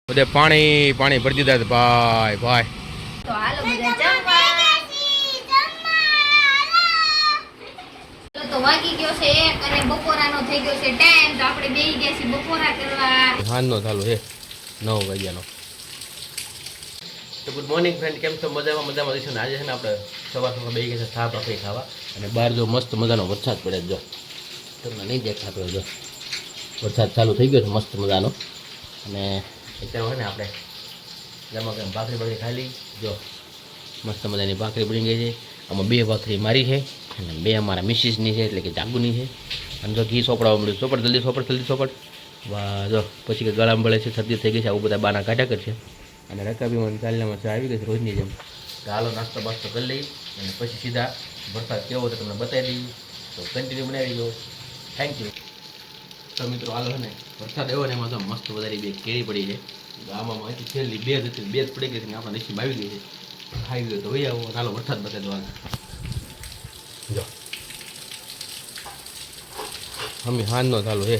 બધે પાણી પાણી ભરી દીધા છે ભાઈ ભાઈ. તો હાલો બધા જમવા. તો વાગી ગયો છે 1 અને બપોરાનો થઈ ગયો છે ટાઈમ. તો આપણે બેહી ગયા છીએ બપોરા કરવા. હાંજનો ચાલુ છે 9 વાગ્યાનો. તો ગુડ મોર્નિંગ ફ્રેન્ડ, કેમ છો? મજામાં મજામાં રહીશું ને. આજે છે ને આપણે સવાર બેસી ગયા છે ચા પાપડી ખાવા અને બહાર જો મસ્ત મજાનો વરસાદ પડે. જો તમને નહીં દેખાતો જો વરસાદ ચાલુ થઈ ગયો છે મસ્ત મજાનો. અને અત્યારે હોય ને આપણે ગરમા ગરમ ભાખરી ભાખરી ખાઈ લઈ. જો મસ્ત મજાની ભાખરી બની ગઈ છે. આમાં 2 ભાખરી મારી છે અને 2 અમારા મિસિસની છે, એટલે કે જાગુની છે. અને જો ઘી સોપડાવવા મળ્યું. સોપડ જલ્દી સોપડ. વાહ જો પછી કે ગળામાં બળે છે, શરદી થઈ ગઈ છે, આવું બધા બાના કાઢ્યા કરશે. અને રકાબીમાં ચાલીનામાં ચા આવી ગઈ છે રોજની જેમ. તો હાલો નાસ્તો બાસ્તો કરી લઈ અને પછી સીધા વરસાદ કેવો તો તમને બતાવી દઈએ. તો કન્ટિન્યુ બનાવી દો. Thank you. તો મિત્રો હાલો છે ને વરસાદ એવો ને એમાં તો મસ્ત વધારી 2 કેરી પડી છે. આમાં અહીંથી છેલ્લી 2 જ હતી, 2 જ પડી ગઈ છે ને આપણા નસીબ આવી ગઈ છે. ખાઈ ગયો તો ભાઈ આવો હાલો વરસાદ બતાવી દો. જો અમે હાંજનો ચાલુ છે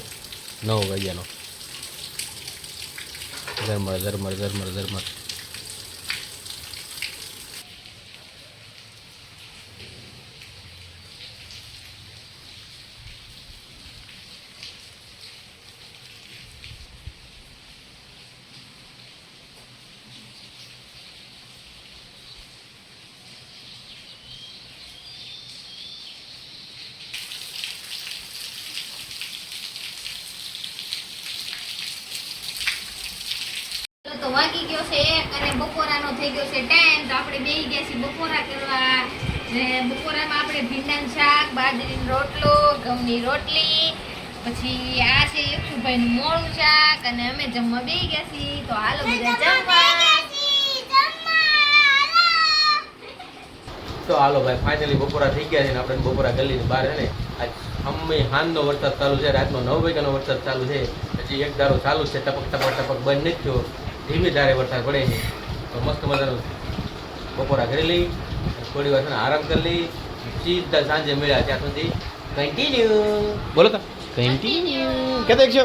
9 વાગ્યાનો. ઝરમર. તો વાગી ગયો છે 1 અને બપોરાનો થઈ ગયો છે ટાઈમ. તો આપણે બેહી ગયા છીએ બપોરા કરવા. ને બપોરામાં આપણે ભીંડાનું શાક, બાજરીનો રોટલો, ઘઉંની રોટલી, પછી આ છે યક્ષુભાઈનું મોળું શાક અને અમે જમવા બેહી ગયા છીએ. તો હાલો બધા જમવા. તો હાલો ભાઈ ફાઇનલી બપોરા થઈ ગયા છે ને આપણે બપોરા કરી લીધી. બહાર છે ને આજ અમે હાંજનો વરસાદ ચાલુ છે, રાતનો 9 વાગ્યાનો વરસાદ ચાલુ છે. હજી એક ધારો ચાલુ છે, ટપક બંધ નથી થયો. ધીમે ધારે વરસાદ પડે છે. તો મસ્ત મજાનો બપોરા કરી લઈ, થોડી વાર છે ને આરામ કરી લઈ, સીધા સાંજે મળ્યા ત્યાં સુધી કન્ટિન્યુ. બોલો તો કન્ટિન્યુ કહેતા છો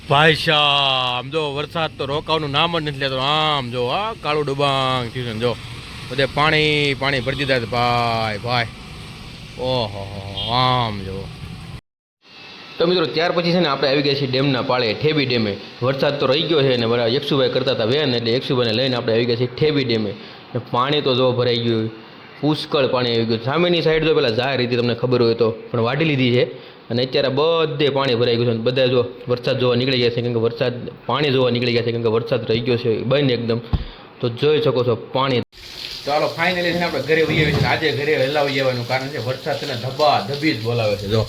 ભાઈ આમ જો વરસાદ તો રોકાવાનું નામ જ નથી લેતો. આમ જો આ કાળું ડુબાંગ થયું છે. જો બધે પાણી પાણી ભરી દીધા છે ભાઈ ભાઈ. ઓહો આમ જો. તો મિત્રો ત્યાર પછી છે ને આપણે આવી ગયા છીએ ડેમના પાળે, ઠેબી ડેમે. વરસાદ તો રહી ગયો છે ને બરાબર યક્ષુભાઈ કરતા હતા વેન, એટલે યક્ષુભાઈને લઈને આપણે આવી ગયા છીએ ઠેબી ડેમે. પાણી તો જો ભરાઈ ગયું, પુષ્કળ પાણી આવી ગયું. સામેની સાઈડ તો પેલા જાહેર રીતે તમને ખબર હોય તો પણ વાઢી લીધી છે. અને અત્યારે બધે પાણી ભરાઈ ગયું છે. બધા જો વરસાદ જોવા નીકળી ગયા છે, કેમ કે વરસાદ પાણી જોવા નીકળી ગયા છે, કેમ કે વરસાદ રહી ગયો છે બંધ એકદમ. તો જોઈ શકો છો પાણી. તો ચાલો ફાઇનલી છે ને આપણે ઘરે વહી આવીએ છીએ. આજે ઘરે વહેલા વહી આવવાનું કારણ છે વરસાદ છે ને ધબી જ બોલાવે છે. જો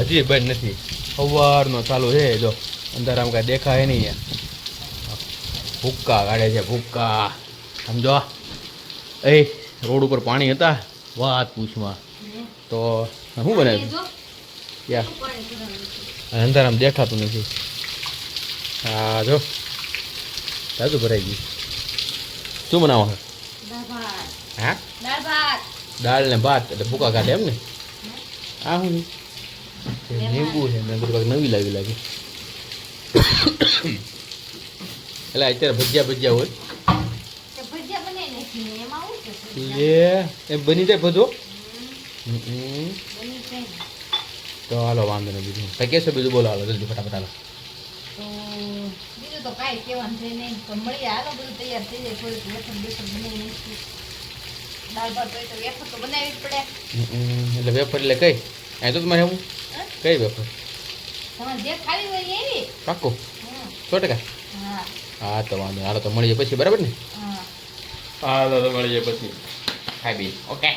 હજી બંધ નથી, સવારનો ચાલુ છે. જો અંધારામાં કાંઈ દેખાય નહીં. ભૂક્કા કાઢે છે ભૂક્કા, સમજો. એ રોડ ઉપર પાણી હતા વાત પૂછમાં. તો શું બનાવ્યું યા અંધારામાં દેખાતું નથી. હા જો તાજું ભરાઈ ગયું. શું બનાવો? હા દાળ ને ભાત, એટલે ભૂકા કાઢે એમ ને. આ શું લીંબુ છે, મેં બધું નવી લાવી લાગે. એટલે અત્યારે ભજીયા હોય એ બની જાય બધો. તો હાલો વાંધો નહીં. બીજું કઈ કહેશો? બીજું બોલો હાલો જલ્દી ફટાફટ હાલો. બીજું તો કાંઈ કહેવાનું છે નહીં. તો મળીએ હાલો, બધું તૈયાર થઈ જાય. થોડીક વેફર બનાવી નાખીએ. દાળ ભાત હોય તો વેફર તો બનાવવી જ પડે. એટલે વેફર એટલે કઈ અહીં તો તમારે આવું કઈ વેફર તમારે જે ખાવી હોય એવી પાક્કું 100%. હા તો વાંધો હાલો, તો મળીએ પછી બરાબર ને. હાલો તો મળીએ પછી ખાઈ બી. ઓકે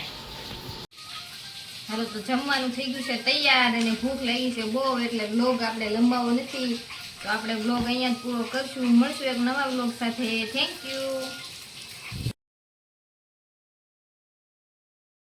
હાલો તો જમવાનું થઈ ગયું છે તૈયાર અને ભૂખ લાગી છે બહુ, એટલે બ્લોગ આપણે લંબાવો નથી. તો આપણે બ્લોગ અહીંયા જ પૂરો કરશું. મળશું એક નવા બ્લોગ સાથે. Thank you.